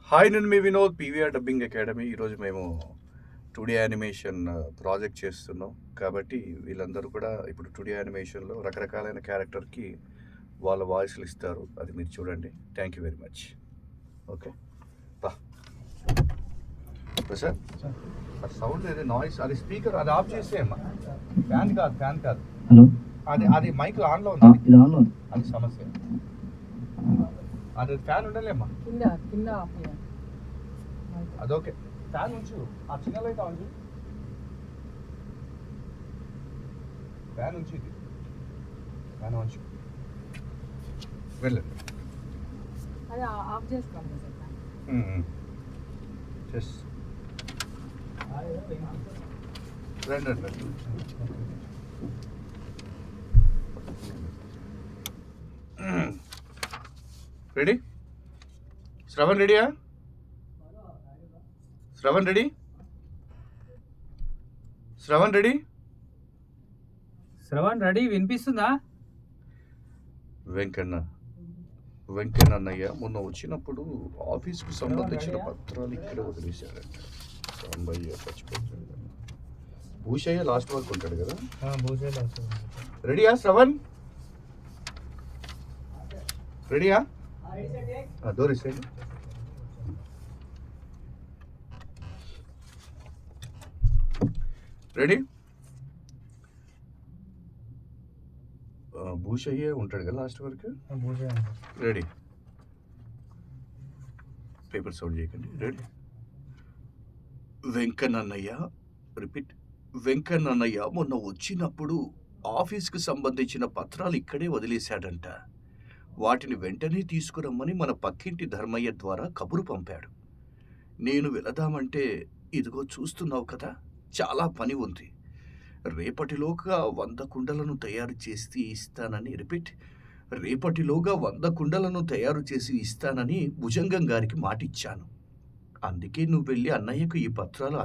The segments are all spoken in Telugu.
హాయ్, నేను మీ వినోద్, పీవీఆర్ డబ్బింగ్ అకాడమీ. ఈరోజు మేము 2D యానిమేషన్ ప్రాజెక్ట్ చేస్తున్నాం కాబట్టి వీళ్ళందరూ కూడా ఇప్పుడు 2D యానిమేషన్లో రకరకాలైన క్యారెక్టర్కి వాళ్ళ వాయిస్లు ఇస్తారు. అది మీరు చూడండి. Thank you very much. Okay బా సార్, సౌండ్ ఏది నాయిస్, అది స్పీకర్ అది ఆఫ్ చేసేయమ్మా. ఫ్యాన్ కాదు. హలో, అది మైక్ ఆన్లో ఉంది. ఇది ఆన్లో ఉంది. అది సమస్య. అది ఫ్యాన్ ఉండలేమ్మా. కింద ఆఫ్ చేయాలి. అదొకే, ఫ్యాన్ ఉంచు. ఆ చిన్న లైట్ ఆన్ చేయి. ఫ్యాన్ ఉంచు. ఇది ఫ్యాన్ ఉంచు. వెళ్ళండి. అది ఆఫ్ చేసుకోండి సార్. రండి. రెడీ? శ్రవణ్ రెడీయా? శ్రవణ్ రెడీ? శ్రవణ్ రెడీ, వినిపిస్తుందా? వెంకన్న అన్నయ్య మొన్న వచ్చినప్పుడు ఆఫీస్కు సంబంధించిన పత్రాలు ఇక్కడే వదిలేశారంట. సాంబయ్య చచ్చిపోతాడు. భూషయ్య లాస్ట్ వరకు ఉంటాడు కదా. రెడీయా శ్రవణ్? రెడీయా? డోర్ ఇసేయండి. రెడీ? భూషయ్యే ఉంటాడు కదా లాస్ట్ వరకు. రెడీ? పేపర్ సౌండ్ చేయకండి. రెడీ? వెంకన్నయ్య, రిపీట్. వెంకన్నయ్య మొన్న వచ్చినప్పుడు ఆఫీస్కి సంబంధించిన పత్రాలు ఇక్కడే వదిలేశాడంట. వాటిని వెంటనే తీసుకురమ్మని మన పక్కింటి ధర్మయ్య ద్వారా కబురు పంపాడు. నేను వెళదామంటే ఇదిగో చూస్తున్నావు కదా, చాలా పని ఉంది. రేపటిలోగా 100 కుండలను తయారు చేసి ఇస్తానని, రిపీట్, రేపటిలోగా 100 కుండలను తయారు చేసి ఇస్తానని భుజంగం గారికి మాటిచ్చాను. అందుకే నువ్వు వెళ్ళి అన్నయ్యకు ఈ పత్రాలు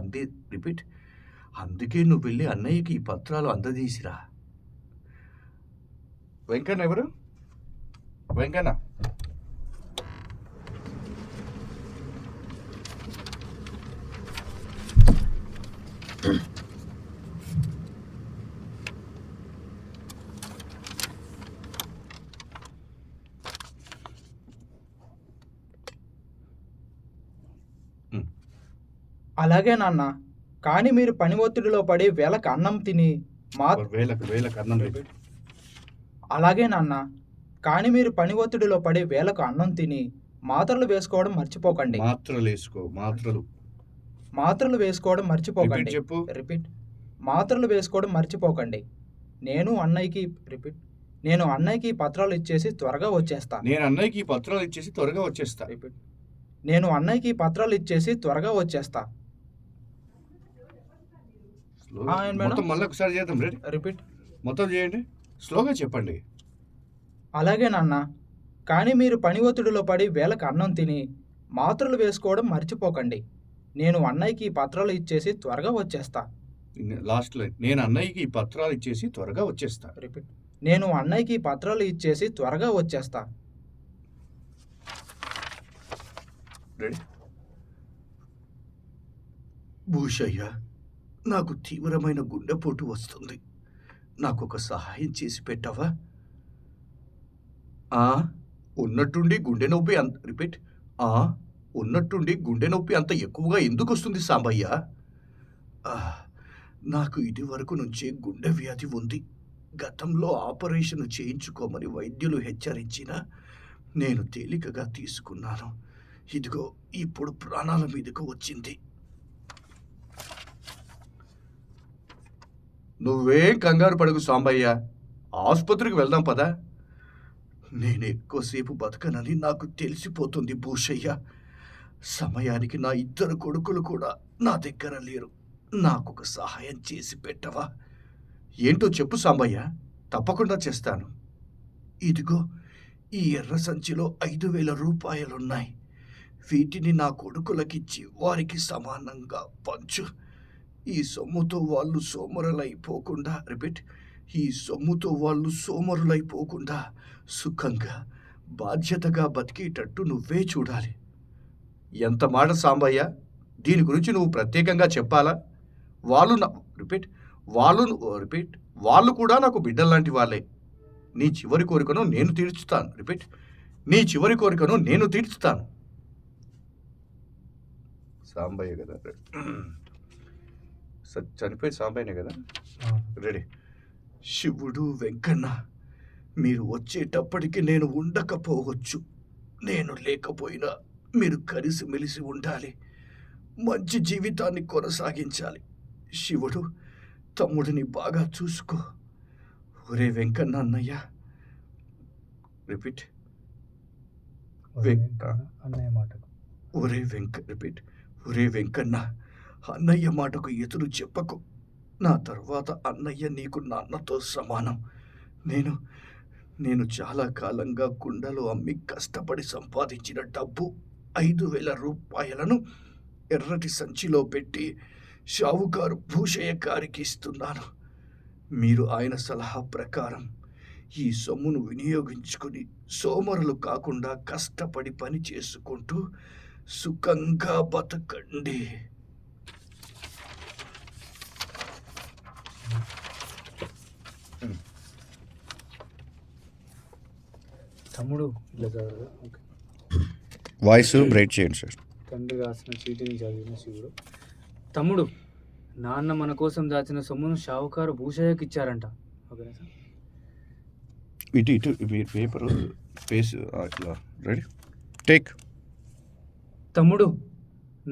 అందజేసిరా. వెంకన్న ఎవరు? వెంకన్న అలాగే నాన్న, కానీ మీరు పని ఒత్తిడిలో పడి వేళకు అన్నం తిని వేలకు అన్నం లేదు. అలాగే నాన్న, కానీ మీరు పని ఒత్తిడిలో పడి వేళకు అన్నం తిని మాత్రలు వేసుకోవడం మర్చిపోకండి. మాత్రలు వేసుకోవడం మర్చిపోకండి. చెప్పు. రిపీట్. మాత్రలు వేసుకోవడం మర్చిపోకండి. నేను అన్నయ్యకి పత్రాలు ఇచ్చేసి త్వరగా వచ్చేస్తా. నేను అన్నయ్యకి పత్రాలు ఇచ్చేసి త్వరగా వచ్చేస్తా. మొత్తం మళ్ళీ ఒకసారి చేద్దాం. రెడీ? రిపీట్. మొత్తం చేయండి, స్లోగా చెప్పండి. అలాగే నాన్న, కానీ మీరు పని ఒత్తిడిలో పడి వేళకు అన్నం తిని మాత్రలు వేసుకోవడం మర్చిపోకండి. నేను అన్నయ్యకి పత్రాలు ఇచ్చేసి త్వరగా వచ్చేస్తా. లాస్ట్ లైన్, నేను అన్నయ్యకి పత్రాలు ఇచ్చేసి త్వరగా వచ్చేస్తా. రిపీట్. నేను అన్నయ్యకి పత్రాలు ఇచ్చేసి త్వరగా వచ్చేస్తా. రెడీ? భూషయ్య, నాకు తీవ్రమైన గుండెపోటు వస్తుంది. నాకు ఒక సహాయం చేసి పెట్టవా? ఉన్నట్టుండి గుండె నొప్పి అంత ఎక్కువగా ఎందుకు వస్తుంది సాంబయ్య? నాకు ఇది వరకు నుంచే గుండె వ్యాధి ఉంది. గతంలో ఆపరేషన్ చేయించుకోమని వైద్యులు హెచ్చరించినా నేను తేలికగా తీసుకున్నాను. ఇదిగో ఇప్పుడు ప్రాణాల మీదకు వచ్చింది. నువ్వేం కంగారు పడకు సాంబయ్య, ఆసుపత్రికి వెళ్దాం పదా. నేను ఎక్కువసేపు బతకనని నాకు తెలిసిపోతుంది భూషయ్య. సమయానికి నా 2 కొడుకులు కూడా నా దగ్గర లేరు. నాకొక సహాయం చేసి పెట్టవా? ఏంటో చెప్పు సాంబయ్య, తప్పకుండా చేస్తాను. ఇదిగో ఈ ఎర్ర సంచిలో 5,000 రూపాయలున్నాయి. వీటిని నా కొడుకులకిచ్చి వారికి సమానంగా పంచు. ఈ సొమ్ముతో వాళ్ళు సోమరులైపోకుండా సుఖంగా బాధ్యతగా బతికేటట్టు నువ్వే చూడాలి. ఎంత మాట సాంబయ్య, దీని గురించి నువ్వు ప్రత్యేకంగా చెప్పాలా? వాళ్ళు నా రిపీట్ వాళ్ళు రిపీట్ వాళ్ళు కూడా నాకు బిడ్డల్లాంటి వాళ్ళే. నీ చివరి కోరికను నేను తీర్చుతాను. రిపీట్ నీ చివరి కోరికను నేను తీర్చుతాను. సాంబయ్య కదా, చనిపోయి సాంబయ్యనే కదా. రెడీ. శివుడు, వెంకన్న, మీరు వచ్చేటప్పటికి నేను ఉండకపోవచ్చు. నేను లేకపోయినా మీరు కలిసిమెలిసి ఉండాలి. మంచి జీవితాన్ని కొనసాగించాలి. శివుడు, తమ్ముడిని బాగా చూసుకో. ఒరే వెంకన్న అన్నయ్య. రిపీట్ అన్నయ్య మాటకు రిపీట్ ఒరే వెంకన్న, అన్నయ్య మాటకు ఎదురు చెప్పకు. నా తర్వాత అన్నయ్య నీకు నాన్నతో సమానం. నేను చాలా కాలంగా కుండలు అమ్మి కష్టపడి సంపాదించిన డబ్బు 5,000 రూపాయలను ఎర్రటి సంచిలో పెట్టి షావుకారు భూషయ్య గారికి ఇస్తున్నాను. మీరు ఆయన సలహా ప్రకారం ఈ సొమ్మును వినియోగించుకుని సోమరులు కాకుండా కష్టపడి పని చేసుకుంటూ సుఖంగా బతకండి. తమ్ముడు ఇట్లా చదవదు. ఓకే. వాయిస్ బ్రైట్ చేయండి సార్. తండ్రి రాసిన చీటిని చదివిన శివుడు, తమ్ముడు, నాన్న మన కోసం దాచిన సొమ్మును షావుకారు భూషయ్యకి ఇచ్చారంట. ఓకేనా సార్? ఇటు మీరు పేపర్ ఫేస్ ఇట్లా రెడీ టేక్. తమ్ముడు,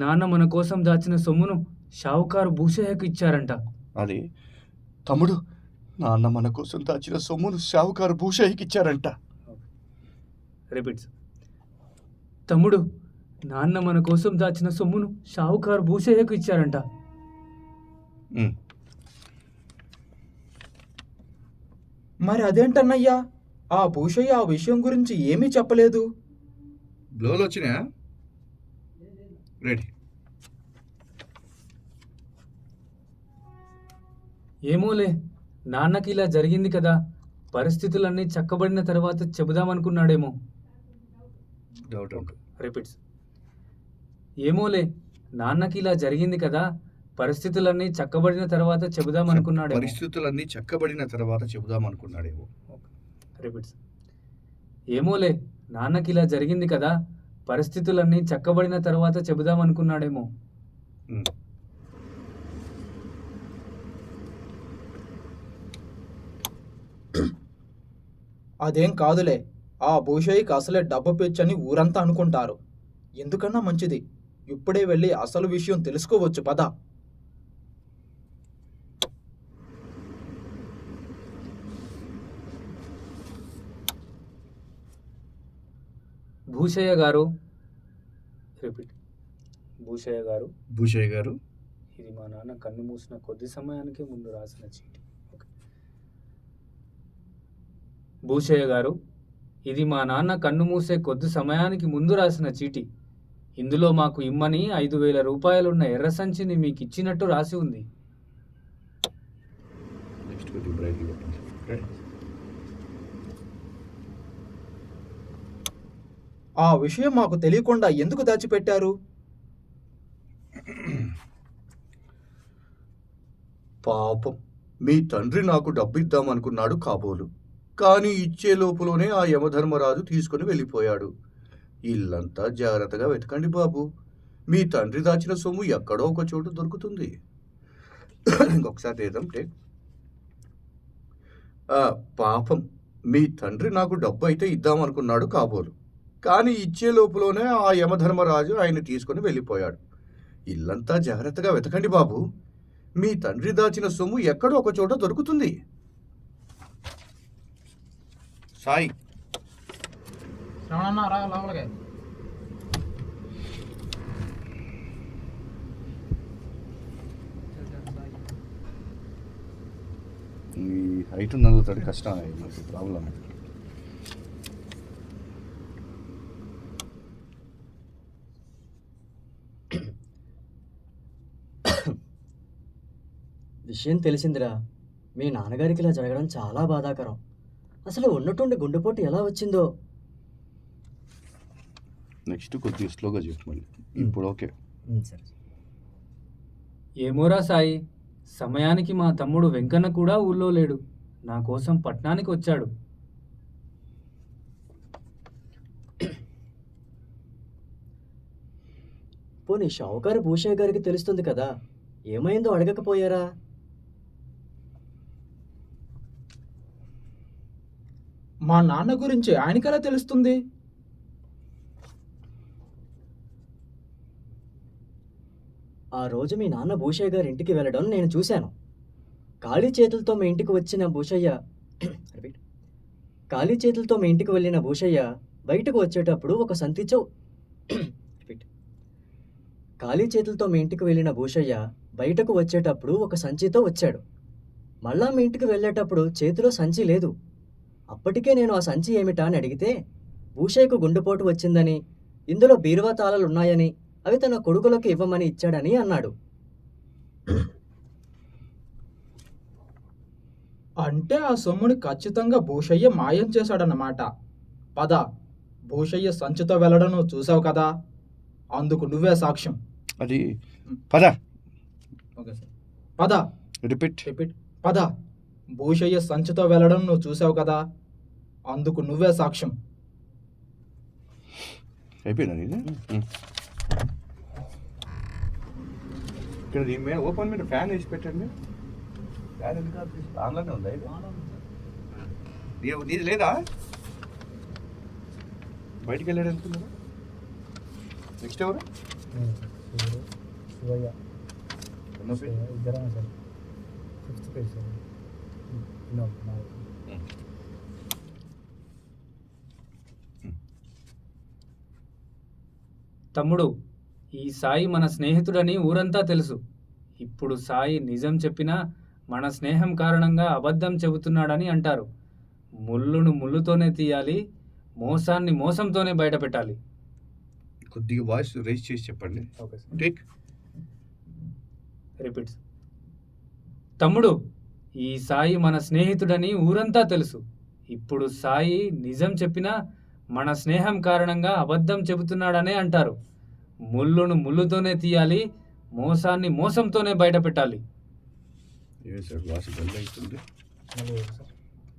నాన్న మన కోసం దాచిన సొమ్మును షావుకారు భూషయ్యకి ఇచ్చారంట. అది తమ్ముడు, నాన్న మన కోసం దాచిన సొమ్మును షావుకారు భూషయ్యకి ఇచ్చారంట. రిపీట్స్. తమ్ముడు, నాన్న మన కోసం దాచిన సొమ్మును షావుకారు భూషయ్యకు ఇచ్చారంట. మరి అదేంటన్నయ్యా, ఆ భూషయ్య ఆ విషయం గురించి ఏమీ చెప్పలేదు. బ్లోలు వచ్చినాయా? రెడీ. ఏమోలే, నాన్నకి ఇలా జరిగింది కదా, పరిస్థితులన్నీ చక్కబడిన తర్వాత చెబుదామనుకున్నాడేమో. Doubt out. రిపీట్స్. ఏమోలే, నాన్నకి ఇలా జరిగింది కదా, పరిస్థితులన్నీ చక్కబడిన తర్వాత చెబుదామనుకున్నాడేమో. పరిస్థితులన్నీ చక్కబడిన తర్వాత చెబుదామనుకున్నాడేమో. రిపీట్స్. ఏమోలే, నాన్నకి ఇలా జరిగింది కదా, పరిస్థితులన్నీ చక్కబడిన తర్వాత చెబుదామనుకున్నాడేమో. అదేం కాదులే, ఆ భూషయ్యకి అసలే డబ్బు పిచ్చని ఊరంతా అనుకుంటారు. ఎందుకన్నా మంచిది, ఇప్పుడే వెళ్ళి అసలు విషయం తెలుసుకోవచ్చు పద. భూషయ్య గారు. రిపీట్. భూషయ్య గారు. భూషయ్య గారు, ఇది మా నాన్న కన్ను మూసిన కొద్ది సమయానికి ముందు రాసిన చీటి. ఓకే. భూషయ్య గారు, ఇది మా నాన్న కన్ను మూసే కొద్ది సమయానికి ముందు రాసిన చీటి. ఇందులో మాకు ఇమ్మని 5,000 రూపాయలున్న ఎర్ర సంచిని మీకు ఇచ్చినట్టు రాసి ఉంది. నెక్స్ట్ కొద్దిగా బ్రైట్గా చెప్పండి. రెడీ. ఆ విషయం మాకు తెలియకుండా ఎందుకు దాచిపెట్టారు? పాపం, మీ తండ్రి నాకు డబ్బు ఇద్దామనుకున్నాడు కాబోలు. కానీ ఇచ్చే లోపులోనే ఆ యమధర్మరాజు తీసుకుని వెళ్ళిపోయాడు. ఇల్లంతా జాగ్రత్తగా వెతకండి బాబు. మీ తండ్రి దాచిన సొమ్ము ఎక్కడో ఒక చోటు దొరుకుతుంది. ఇంకొకసారి తీద్దాం టేక్. పాపం, మీ తండ్రి నాకు డబ్బు అయితే ఇద్దామనుకున్నాడు కాబోలు. కానీ ఇచ్చే లోపులోనే ఆ యమధర్మరాజు ఆయన తీసుకుని వెళ్ళిపోయాడు. ఇల్లంతా జాగ్రత్తగా వెతకండి బాబు. మీ తండ్రి దాచిన సొమ్ము ఎక్కడో ఒక చోట దొరుకుతుంది. సాయి. శ్రవణన్న రా లోపలికి. ఈ హైట్ ఉన్నది కష్టం, నాకు ప్రాబ్లం. విషయం తెలిసిందిరా. మీ నాన్నగారికి ఇలా జరగడం చాలా బాధాకరం. అసలు ఉన్నట్టుండి గుండెపోటు ఎలా వచ్చిందో. నెక్స్ట్ కొద్దిగా స్లోగా చెప్పు మళ్ళీ. ఇప్పుడు ఓకే. సరే. ఏమోరా సాయి, సమయానికి మా తమ్ముడు వెంకన్న కూడా ఊళ్ళో లేడు. నా కోసం పట్నానికి వచ్చాడు. పోనీ షావుకారు భూషయ్య గారికి తెలుస్తుంది కదా, ఏమైందో అడగకపోయారా? మా నాన్న గురించి ఆయనకెలా తెలుస్తుంది? ఆ రోజు మీ నాన్న భూషయ్య గారి ఇంటికి వెళ్ళడం నేను చూశాను. ఖాళీ చేతులతో మీ ఇంటికి వచ్చిన భూషయ్య రిపీట్. ఖాళీ చేతులతో మీ ఇంటికి వెళ్ళిన భూషయ్య బయటకు వచ్చేటప్పుడు ఒక సంచితో రిపీట్. ఖాళీ చేతులతో మీ ఇంటికి వెళ్ళిన భూషయ్య బయటకు వచ్చేటప్పుడు ఒక సంచితో వచ్చాడు. మళ్ళా మీ ఇంటికి వెళ్ళేటప్పుడు చేతిలో సంచి లేదు. అప్పటికే నేను ఆ సంచి ఏమిటా అని అడిగితే, భూషయ్యకు గుండెపోటు వచ్చిందని, ఇందులో బీరువా తాళాలు ఉన్నాయని, అవి తన కొడుకులకు ఇవ్వమని ఇచ్చాడని అన్నాడు. అంటే ఆ సొమ్ముని ఖచ్చితంగా భూషయ్య మాయం చేశాడన్నమాట. పద, భూషయ్య సంచితో వెళ్ళడం నువ్వు చూసావు కదా, అందుకు నువ్వే సాక్ష్యం. అది పద. Okay sir. పద. రిపీట్. రిపీట్. పద, భూషయ్య సంచితో వెళ్ళడం నువ్వు చూసావు కదా, అందుకు నువ్వే సాక్ష్యం. అయిపోయినా నేను ఇక్కడ దీని మీద ఓపెన్ మీద ఫ్యాన్ వేసి పెట్టండి. ఫ్యాన్ ఎందుకు ఆన్లోనే ఉందా ఇది? నీది లేదా? బయటికి వెళ్ళాడు అనుకున్నారా? నెక్స్ట్ ఎవరు? ఎన్నో పేరు? తమ్ముడు, ఈ సాయి మన స్నేహితుడని ఊరంతా తెలుసు. ఇప్పుడు సాయి నిజం చెప్పినా మన స్నేహం కారణంగా అబద్ధం చెబుతున్నాడని అంటారు. ముళ్ళును ముళ్ళుతోనే తీయాలి, మోసాన్ని మోసంతోనే బయట పెట్టాలి. కొద్దిగా వాయిస్ రైజ్ చేసి చెప్పండి. Okay sir. టేక్. రిపీట్స్. తమ్ముడు, ఈ సాయి మన స్నేహితుడని ఊరంతా తెలుసు. ఇప్పుడు సాయి నిజం చెప్పినా మన స్నేహం కారణంగా అబద్ధం చెబుతున్నాడనే అంటారు. ముళ్ళును ముళ్ళుతోనే తీయాలి, మోసాన్ని మోసంతోనే బయట పెట్టాలి. ఏ సార్ వాయిస్ డల్ అవుతుంది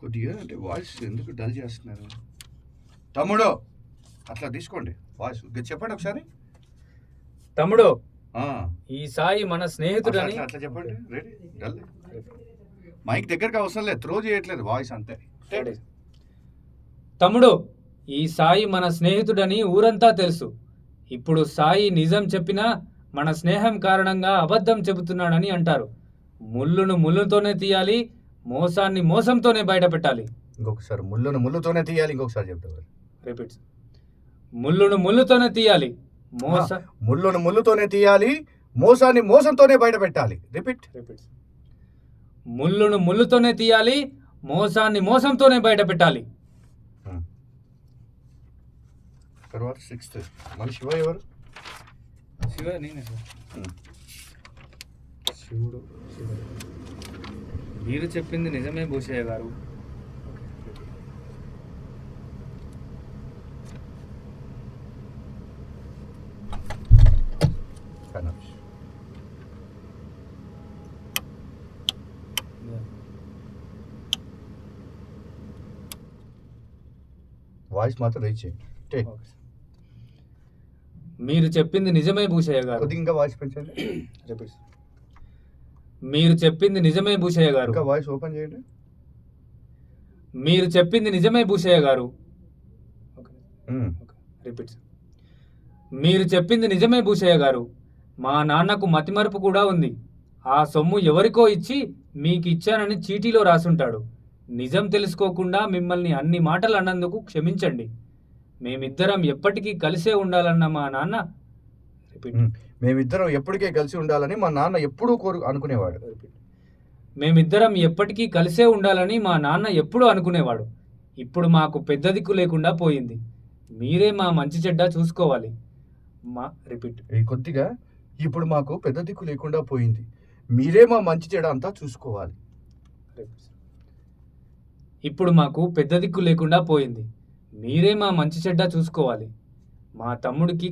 కొద్దిగా. అంటే వాయిస్ ఎందుకు డల్ చేస్తున్నారు? తమ్ముడు అట్లా తీసుకోండి వాయిస్. చెప్పండి ఒకసారి. తమ్ముడు, ఆ, ఈ సాయి మన స్నేహితుడని అట్లా అట్లా చెప్పండి. రెడీ. డల్. మైక్ దగ్గరకు అవసరం లేదు, త్రో చేయట్లేదు, వాయిస్ అంతే. తమ్ముడు, ఈ సాయి మన స్నేహితుడని ఊరంతా తెలుసు. ఇప్పుడు సాయి నిజం చెప్పినా మన స్నేహం కారణంగా అబద్ధం చెబుతున్నాడని అంటారు. ముళ్ళును ముళ్ళుతోనే తీయాలి, మోసాన్ని మోసంతోనే బయట పెట్టాలి. ఇంకొకసారి. ముళ్ళును ముళ్ళుతోనే తీయాలి. ఇంకొకసారి చెప్తారు. రిపీట్స్. ముళ్ళును ముళ్ళుతోనే తీయాలి, ముళ్ళును ముళ్ళుతోనే తీయాలి, మోసాన్ని మోసంతోనే బయట పెట్టాలి. రిపీట్. రిపీట్స్. ముళ్ళును ముళ్ళుతోనే తీయాలి, మోసాన్ని మోసంతోనే బయట పెట్టాలి. తర్వాత 6th మన శివ ఎవరు? శివ నేనే సార్. శివుడు. మీరు చెప్పింది నిజమే భూషయ్య గారు. వాయిస్ మాత్రం రైజ్ చేయండి. టేక్. మీరు చెప్పింది నిజమే భూషయ్య గారు. కొద్దిగా ఇంకా వాయిస్ పెంచండి. రిపీట్స్. మీరు చెప్పింది నిజమే భూషయ్య గారు. ఇంకా వాయిస్ ఓపెన్ చేయండి. మీరు చెప్పింది నిజమే భూషయ్య గారు. రిపీట్స్. మీరు చెప్పింది నిజమే భూషయ్య గారు. మా నాన్నకు మతిమరుపు కూడా ఉంది. ఆ సొమ్ము ఎవరికో ఇచ్చి మీకు ఇచ్చానని చీటీలో రాసుంటాడు. నిజం తెలుసుకోకుండా మిమ్మల్ని అన్ని మాటలు అన్నందుకు క్షమించండి. మేమిద్దరం ఎప్పటికీ కలిసే ఉండాలన్న మా నాన్న. రిపీట్. మేమిద్దరం ఎప్పటికే కలిసి ఉండాలని మా నాన్న ఎప్పుడూ అనుకునేవాడు. మేమిద్దరం ఎప్పటికీ కలిసే ఉండాలని మా నాన్న ఎప్పుడూ అనుకునేవాడు. ఇప్పుడు మాకు పెద్ద దిక్కు లేకుండా పోయింది. మీరే మా మంచి చెడ్డ చూసుకోవాలి. రిపీట్. కొద్దిగా. ఇప్పుడు మాకు పెద్ద దిక్కు లేకుండా పోయింది. మీరే మా మంచి చెడ్డ అంతా చూసుకోవాలి. ఇప్పుడు మాకు పెద్ద దిక్కు లేకుండా పోయింది. మీరే మా మంచి చెడ్డ చూసుకోవాలి. మా తమ్ముడికి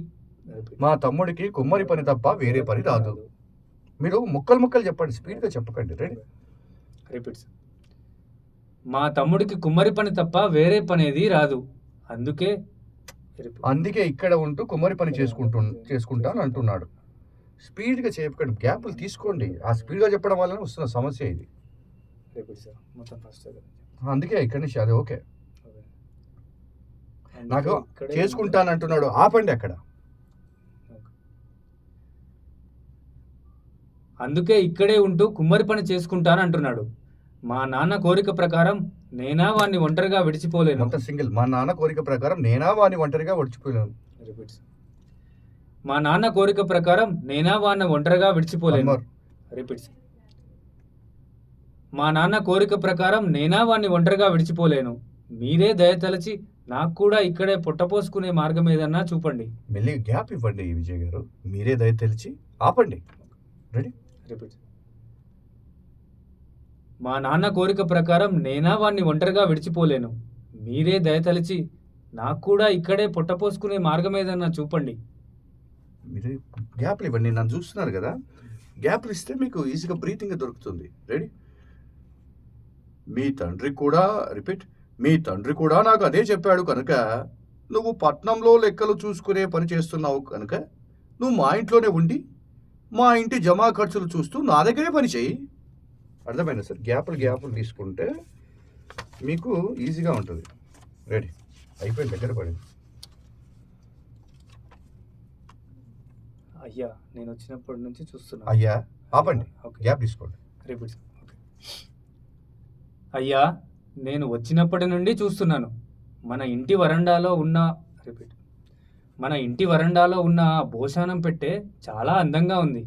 మా తమ్ముడికి కుమ్మరి పని తప్ప వేరే పని రాదు. మీరు ముక్కలు ముక్కలు చెప్పండి, స్పీడ్గా చెప్పకండి. రెడీ? రిపీట్స్. మా తమ్ముడికి కుమ్మరి పని తప్ప వేరే పనేది రాదు. అందుకే అందుకే ఇక్కడ ఉంటూ కుమ్మరి పని చేసుకుంటాను అంటున్నాడు. స్పీడ్గా చెప్పకండి, గ్యాప్లు తీసుకోండి. ఆ స్పీడ్గా చెప్పడం వల్ల వస్తున్న సమస్య ఇది. రిపీట్స్ మొత్తం ఫస్ట్ అందుకే ఇక్కడి నుంచి అది ఓకే. నాకు చేసుకుంటాను అంటున్నాడు, ఆపండి అక్కడ. అందుకే ఇక్కడే ఉంటూ కుమ్మరి పని చేసుకుంటాను అంటున్నాడు. మా నాన్న కోరిక ప్రకారం నేనా వాణ్ణి ఒంటరిగా విడిచిపోలేను. మొత్తం సింగిల్. మా నాన్న కోరిక ప్రకారం నేనా వాని ఒంటరిగా ఒడిచిపోయాను. రిపీట్స్. మా నాన్న కోరిక ప్రకారం నేనా వాణ్ణి ఒంటరిగా విడిచిపోలేను. రిపీట్స్. మా నాన్న కోరిక ప్రకారం నేనా వాణ్ణి ఒంటరిగా విడిచిపోలేను. మీరే దయతలచి నాకు కూడా ఇక్కడే పొట్టపోసుకునే మార్గం ఏదన్నా చూపండి. మెల్లి గ్యాప్ ఇవ్వండి విజయ్ గారు. మీరే దయ తెలిసి ఆపండి. రెడీ? రిపీట్స్. మా నాన్న కోరిక ప్రకారం నేనా వాణ్ణి ఒంటరిగా విడిచిపోలేను. మీరే దయతలిచి నాకు కూడా ఇక్కడే పొట్టపోసుకునే మార్గం ఏదన్నా చూపండి. మీరు గ్యాప్లు ఇవ్వండి. నన్ను చూస్తున్నారు కదా, గ్యాప్లు ఇస్తే మీకు ఈజీగా బ్రీతింగ్ దొరుకుతుంది. రెడీ? మీ తండ్రి కూడా రిపీట్. మీ తండ్రి కూడా నాకు అదే చెప్పాడు కనుక నువ్వు పట్నంలో లెక్కలు చూసుకునే పని చేస్తున్నావు కనుక నువ్వు మా ఇంట్లోనే ఉండి మా ఇంటి జమా ఖర్చులు చూస్తూ నా దగ్గరే పని చేయి. అర్థమైందా సార్? గ్యాపులు తీసుకుంటే మీకు ఈజీగా ఉంటుంది. రెడీ? అయిపోయింది, దగ్గర పడింది. అయ్యా నేను వచ్చినప్పటి నుంచి చూస్తున్నా. అయ్యా ఆపండి, ఓకే. గ్యాప్ తీసుకోండి. రిపీట్స్. ఓకే. అయ్యా నేను వచ్చినప్పటి నుండి చూస్తున్నాను. మన ఇంటి వరండాలో ఉన్న రిపీట్. మన ఇంటి వరండాలో ఉన్న ఆ భోషానం పెట్టె చాలా అందంగా ఉంది.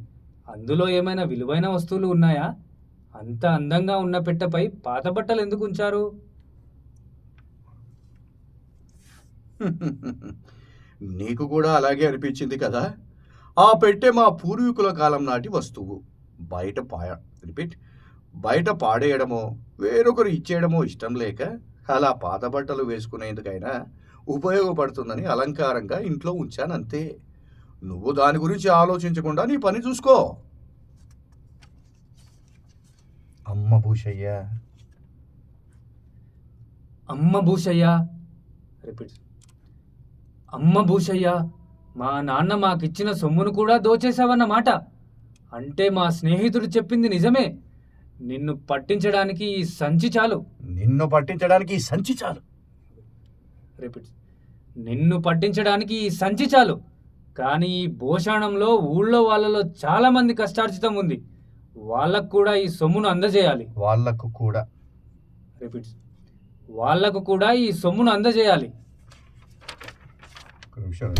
అందులో ఏమైనా విలువైన వస్తువులు ఉన్నాయా? అంత అందంగా ఉన్న పెట్టెపై పాత బట్టలు ఎందుకు ఉంచారు? నీకు కూడా అలాగే అనిపించింది కదా? ఆ పెట్టె మా పూర్వీకుల కాలం నాటి వస్తువు. బయట పాడేయడమో వేరొకరు ఇచ్చేయడమో ఇష్టం లేక అలా పాత బట్టలు వేసుకునేందుకైనా ఉపయోగపడుతుందని అలంకారంగా ఇంట్లో ఉంచానంతే. నువ్వు దాని గురించి ఆలోచించకుండా నీ పని చూసుకో. అమ్మ భూషయ్య. అమ్మ భూషయ్య. రిపీట్. అమ్మ భూషయ్య, మా నాన్న మాకిచ్చిన సొమ్మును కూడా దోచేశావన్నమాట. అంటే మా స్నేహితుడు చెప్పింది నిజమే. నిన్ను పట్టించడానికి ఈ సంచి చాలు. నిన్ను పట్టించడానికి ఈ సంచి చాలు. రిపీట్. నిన్ను పట్టించడానికి ఈ సంచి చాలు. కానీ ఈ భోషాణంలో ఊళ్ళో వాళ్ళలో చాలా మంది కష్టార్జితం ఉంది. వాళ్ళకు కూడా ఈ సొమ్మును అందజేయాలి. వాళ్ళకు కూడా. రిపీట్. వాళ్ళకు కూడా ఈ సొమ్మును అందజేయాలి. ఒక నిమిషం.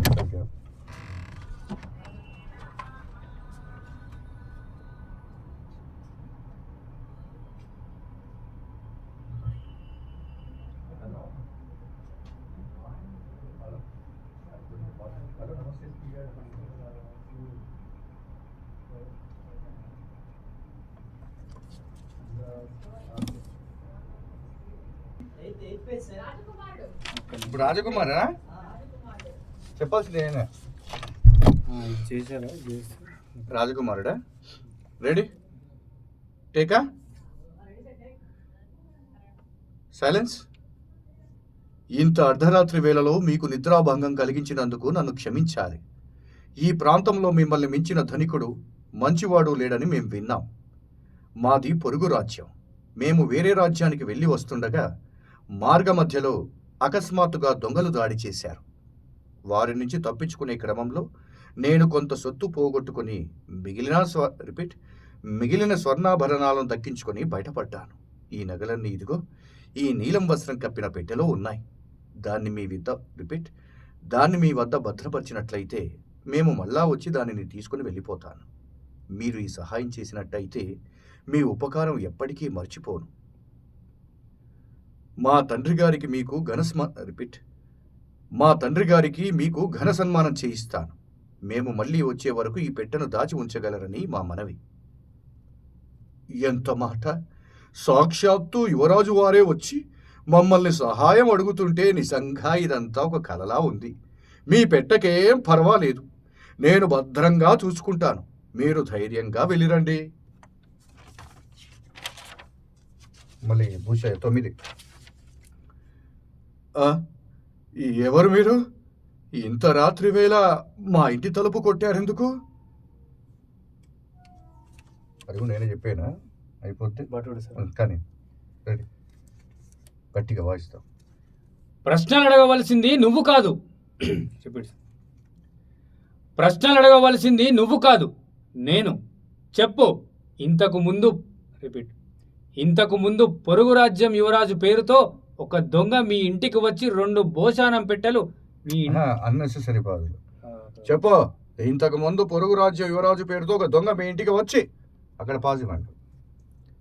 ఇప్పుడు రాజకుమారా చెప్పాల్సింది నేనే. చేశారా? రాజకుమారుడా? రెడీ? టేకా సైలెన్స్. ఇంత అర్ధరాత్రి వేళలో మీకు నిద్రాభంగం కలిగించినందుకు నన్ను క్షమించాలి. ఈ ప్రాంతంలో మిమ్మల్ని మించిన ధనికుడు మంచివాడు లేడని మేము విన్నాం. మాది పొరుగు రాజ్యం. మేము వేరే రాజ్యానికి వెళ్ళి వస్తుండగా మార్గ మధ్యలో అకస్మాత్తుగా దొంగలు దాడి చేశారు. వారి నుంచి తప్పించుకునే క్రమంలో నేను కొంత సొత్తు పోగొట్టుకుని మిగిలిన స్వర్ణాభరణాలను దక్కించుకొని బయటపడ్డాను. ఈ నగలన్నీ ఇదిగో ఈ నీలం వస్త్రం కప్పిన పెట్టెలో ఉన్నాయి. దాన్ని మీ వద్ద భద్రపరిచినట్లయితే మేము మళ్ళా వచ్చి దానిని తీసుకుని వెళ్ళిపోతాను. మీరు ఈ సహాయం చేసినట్టయితే మీ ఉపకారం ఎప్పటికీ మర్చిపోను. మా తండ్రి గారికి మీకు ఘన సన్మానం చేయిస్తాను. మేము మళ్ళీ వచ్చే వరకు ఈ పెట్టెను దాచి ఉంచగలరని మా మనవి. ఎంత మాట! సాక్షాత్తు యువరాజు వారే వచ్చి మమ్మల్ని సహాయం అడుగుతుంటే నిజంగా ఇదంతా ఒక కలలా ఉంది. మీ పెట్టకేం పర్వాలేదు. నేను భద్రంగా చూసుకుంటాను. మీరు ధైర్యంగా వెళ్ళిరండి. మళ్ళీ భూషయ్య 9. ఎవరు మీరు? ఇంత రాత్రి వేళ మా ఇంటి తలుపు కొట్టారెందుకు? అదిగో నేనే చెప్పానా? అయిపోతే బటుడు సార్. కానీ రెడీ, గట్టిగా వాయిస్తాం. ప్రశ్నలు అడగవలసింది నువ్వు కాదు. చెప్పండి సార్. ప్రశ్నలు అడగవలసింది నువ్వు కాదు, నేను. చెప్పు. ఇంతకు ముందు పొరుగు రాజ్యం యువరాజు పేరుతో ఒక దొంగ మీ ఇంటికి వచ్చి 2 భోజనం పెట్టెలు మీ అన్నెసెసరీ బాధలు చెప్పు. ఇంతకు ముందు పొరుగు రాజ్యం యువరాజు పేరుతో ఒక దొంగ మీ ఇంటికి వచ్చి, అక్కడ పాజ్ ఇవ్వండి.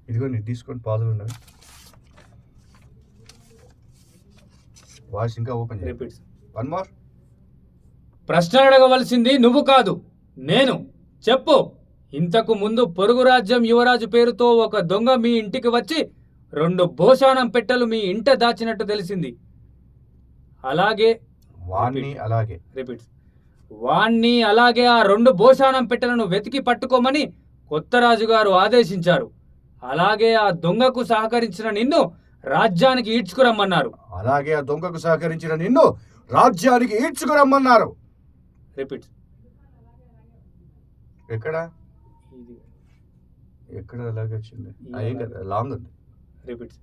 ఇదిగో నీ తీసుకొని పాజులు ఉన్నవి. వాయిస్ ఇంకా ఓపెన్ చేయండి. One more. ప్రశ్నలు అడగవలసింది నువ్వు కాదు, నేను. చెప్పు. ఇంతకు ముందు పొరుగు రాజ్యం యువరాజు పేరుతో ఒక దొంగ మీ ఇంటికి వచ్చి 2 భోజనం పెట్టెలు మీ ఇంట దాచినట్టు తెలిసింది. అలాగే వాణ్ణి అలాగే ఆ 2 భోజనం పెట్టెలను వెతికి పట్టుకోమని కొత్త రాజుగారు ఆదేశించారు. అలాగే ఆ దొంగకు సహకరించిన నిన్ను రాజ్యానికి ఈడ్చుకురమ్మన్నారు. రిపీట్. ఎక్కడ అలాగే వచ్చింది? లాంగ్ ఉంది. రిపీట్.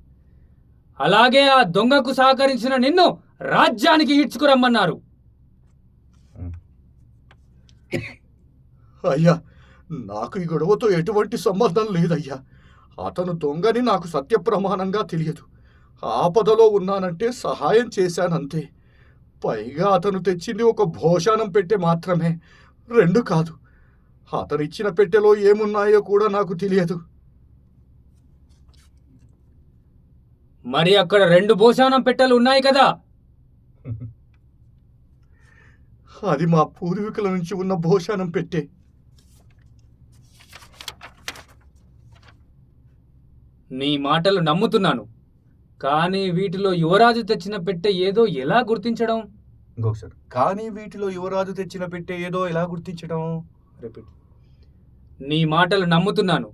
అలాగే ఆ దొంగకు సహకరించిన నిన్ను రాజ్యానికి ఈడ్చుకురమ్మన్నారు. అయ్యా, నాకు ఈ గొడవతో ఎటువంటి సంబంధం లేదయ్యా. అతను దొంగని నాకు సత్యప్రమాణంగా తెలియదు. ఆపదలో ఉన్నానంటే సహాయం చేశానంతే. పైగా అతను తెచ్చింది ఒక భోజనం పెట్టె మాత్రమే, 2 కాదు. అతనిచ్చిన పెట్టెలో ఏమున్నాయో కూడా నాకు తెలియదు. మరి అక్కడ 2 భోజనం పెట్టెలు ఉన్నాయి కదా? అది మా పూర్వీకుల నుంచి ఉన్న భోజనం పెట్టె. నీ మాటలు నమ్ముతున్నాను, కానీ వీటిలో యువరాజు తెచ్చిన పెట్టె ఏదో ఎలా గుర్తించడం? ఇంకొకసారి. కానీ వీటిలో యువరాజు తెచ్చిన పెట్టె ఏదో ఎలా గుర్తించడం? రిపీట్. నీ మాటలు నమ్ముతున్నాను,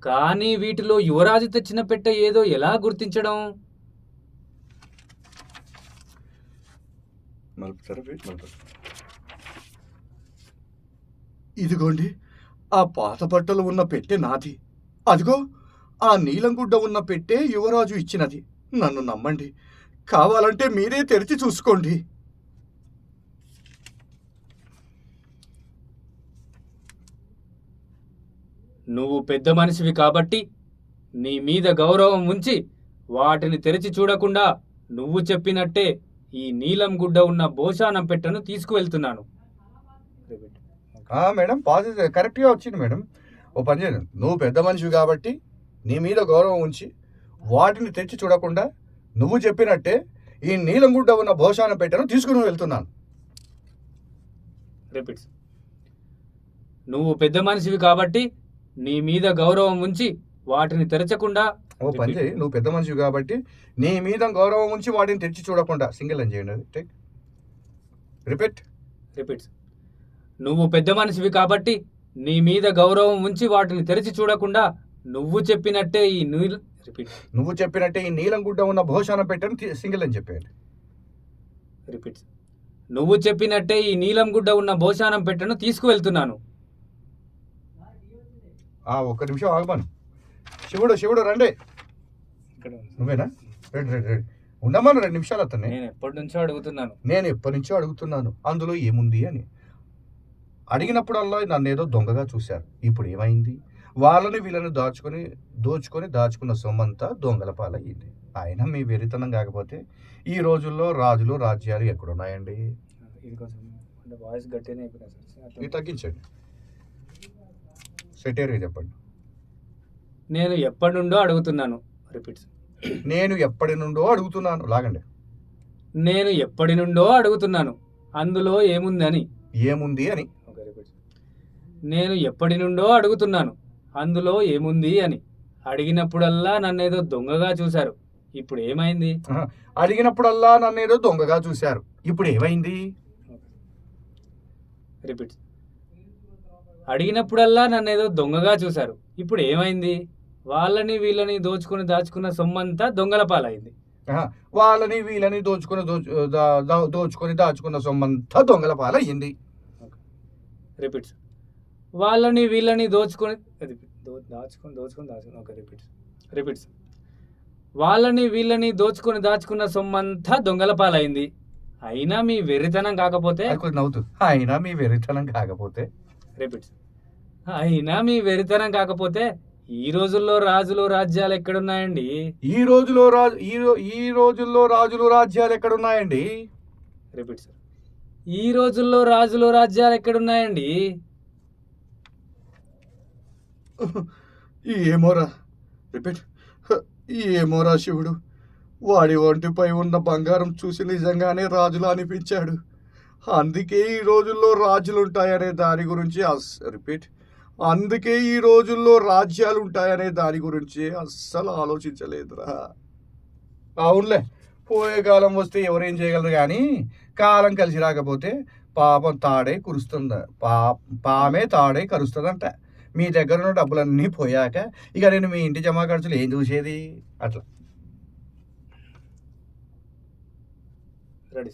కానీ వీటిలో యువరాజు తెచ్చిన పెట్టె ఏదో ఎలా గుర్తించడం? ఇదిగోండి, ఆ పాత బట్టలు ఉన్న పెట్టె నాది. అదిగో ఆ నీలంగుడ్డ ఉన్న పెట్టె యువరాజు ఇచ్చినది. నన్ను నమ్మండి, కావాలంటే మీరే తెరిచి చూసుకోండి. నువ్వు పెద్ద మనిషివి కాబట్టి నీ మీద గౌరవం ఉంచి వాటిని తెరిచి చూడకుండా నువ్వు చెప్పినట్టే ఈ నీలం గుడ్డ ఉన్న భోజనం పెట్టెను తీసుకువెళ్తున్నాను. మేడం, పాజిటివ్ కరెక్ట్గా వచ్చింది మేడం. ఓ పని చేయండి, నువ్వు పెద్ద మనిషివి కాబట్టి నీ మీద గౌరవం ఉంచి వాటిని తెచ్చి చూడకుండా నువ్వు చెప్పినట్టే ఈ నీలంగుడ్డ ఉన్న భోజనం పెట్టెను తీసుకుని వెళ్తున్నాను. రిపీట్స్. నువ్వు పెద్ద మనిషివి కాబట్టి నీ మీద గౌరవం ఉంచి వాటిని తెరచకుండా. ఓ పని చేయి, నువ్వు పెద్ద మనిషివి కాబట్టి నీ మీద గౌరవం ఉంచి వాటిని తెచ్చి చూడకుండా. సింగిల్ అని చేయండి. అది టేక్. రిపీట్. రిపీట్స్. నువ్వు పెద్ద మనిషివి కాబట్టి నీ మీద గౌరవం ఉంచి వాటిని తెరిచి చూడకుండా నువ్వు చెప్పినట్టే ఈ నీలంగుడ్డ ఉన్న భోజనం పెట్టెను సింగిల్ అని చెప్పేయండి. రిపీట్స్. నువ్వు చెప్పినట్టే ఈ నీలం గుడ్డ ఉన్న భోజనం పెట్టెను తీసుకువెళ్తున్నాను. ఒక్క నిమిషం ఆగమను. శివుడు రండి. నువ్వేనా? రెడీ ఉండమను 2 నిమిషాలు. అతన్ని నేను ఎప్పటి నుంచో అడుగుతున్నాను అందులో ఏముంది అని. అడిగినప్పుడల్లా నన్ను ఏదో దొంగగా చూశారు. ఇప్పుడు ఏమైంది? వాళ్ళని వీళ్ళని దాచుకున్న సొమ్మంతా దొంగల పాలయ్యింది. అయినా మీ వెరితనం కాకపోతే ఈ రోజుల్లో రాజులు రాజ్యాలు ఎక్కడున్నాయండి? ఇది తగ్గించండి. సెటేరియా చెప్పండి. నేను ఎప్పటి నుండో అడుగుతున్నాను. రిపీట్స్. నేను ఎప్పటి నుండో అడుగుతున్నాను. లాగండి. నేను ఎప్పటి నుండో అడుగుతున్నాను అందులో ఏముంది అని. నేను ఎప్పటి నుండో అడుగుతున్నాను అందులో ఏముంది అని. అడిగినప్పుడల్లా నన్నేదో దొంగగా చూశారు. ఇప్పుడు ఏమైంది? రిపీట్. అడిగినప్పుడల్లా నన్ను ఏదో దొంగగా చూశారు. ఇప్పుడు ఏమైంది? వాళ్ళని వీళ్ళని దాచుకున్న సొమ్మంతా దొంగల పాలైంది. వాళ్ళని వీళ్ళని దాచుకున్న సొమ్మంతా దొంగల పాలయ్యింది. రిపీట్. వాళ్ళని వీళ్ళని దాచుకుని ఓకే రిపీట్. వాళ్ళని వీళ్ళని దాచుకున్న సొమ్మంతా దొంగల పాలైంది. అయినా మీ వెర్రితనం కాకపోతే నవ్వుతూ అయినా మీ వెరితనం కాకపోతే రిపీట్. అయినా మీ వెరితనం కాకపోతే ఈ రోజుల్లో రాజులు రాజ్యాలు ఎక్కడున్నాయండి? ఈ రోజుల్లో రాజులు రాజ్యాలు ఎక్కడున్నాయండి? Repeat sir. ఈ రోజుల్లో రాజులు రాజ్యాలు ఎక్కడున్నాయండి? ఏమోరా రిపీట్. ఏమోరా శివుడు, వాడి ఒంటిపై ఉన్న బంగారం చూసి నిజంగానే రాజులా అనిపించాడు. అందుకే ఈ రోజుల్లో రాజులుంటాయనే దాని గురించి రిపీట్. అందుకే ఈ రోజుల్లో రాజ్యాలు ఉంటాయనే దాని గురించి అస్సలు ఆలోచించలేదురా. అవునులే, పోయే కాలం వస్తే ఎవరేం చేయగలరు, కానీ కాలం కలిసి రాకపోతే పాపం తాడే కురుస్తుందా, పామే తాడే కరుస్తుందంట. మీ దగ్గర ఉన్న డబ్బులన్నీ పోయాక ఇక నేను మీ ఇంటి జమా ఖర్చులు ఏం చూసేది? అట్లా రెడీ.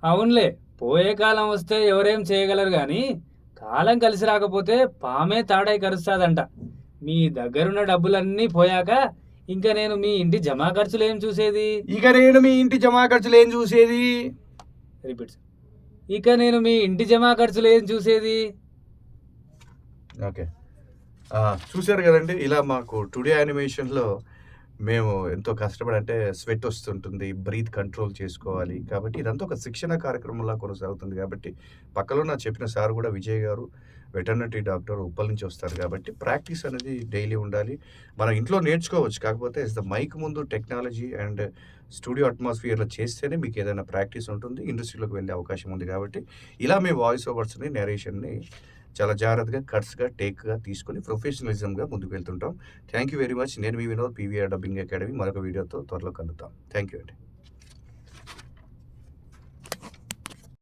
అవునులే, పోయే కాలం వస్తే ఎవరేం చేయగలరు, కానీ కాలం కలిసి రాకపోతే పామే తాడై కరుస్తాదంట. మీ దగ్గరున్న డబ్బులన్నీ పోయాక ఇంకా నేను మీ ఇంటి జమా ఖర్చులు ఏం చూసేది? ఇక నేను మీ ఇంటి జమా ఖర్చులు ఏం చూసేది? రిపీట్. ఇక నేను మీ ఇంటి జమా ఖర్చులు ఏం చూసేది? ఓకే, చూశారు కదండి. ఇలా మాకు టుడే యానిమేషన్లో మేము ఎంతో కష్టపడి, అంటే స్వెట్ వస్తుంటుంది, బ్రీత్ కంట్రోల్ చేసుకోవాలి కాబట్టి ఇదంతా ఒక శిక్షణ కార్యక్రమంలా కొనసాగుతుంది. కాబట్టి పక్కలో నా చెప్పిన సార్ కూడా విజయ్ గారు వెటర్నరీ డాక్టర్, ఉప్పల్ నుంచి వస్తారు. కాబట్టి ప్రాక్టీస్ అనేది డైలీ ఉండాలి. మనం ఇంట్లో నేర్చుకోవచ్చు, కాకపోతే ద మైక్ ముందు టెక్నాలజీ అండ్ స్టూడియో అట్మాస్ఫియర్లో చేస్తేనే మీకు ఏదైనా ప్రాక్టీస్ ఉంటుంది, ఇండస్ట్రీలోకి వెళ్ళే అవకాశం ఉంది. కాబట్టి ఇలా మీ వాయిస్ ఓవర్స్ని, నేరేషన్ని చాలా జాగ్రత్తగా, కట్స్గా, టేక్గా తీసుకొని ప్రొఫెషనలిజంగా ముందుకు వెళ్తుంటాం. Thank you very much. నేను మీ వినోద్, పీవీఆర్ డబ్బింగ్ అకాడమీ. మరొక వీడియోతో త్వరలో కలుద్దాం. థ్యాంక్ యూ అండి.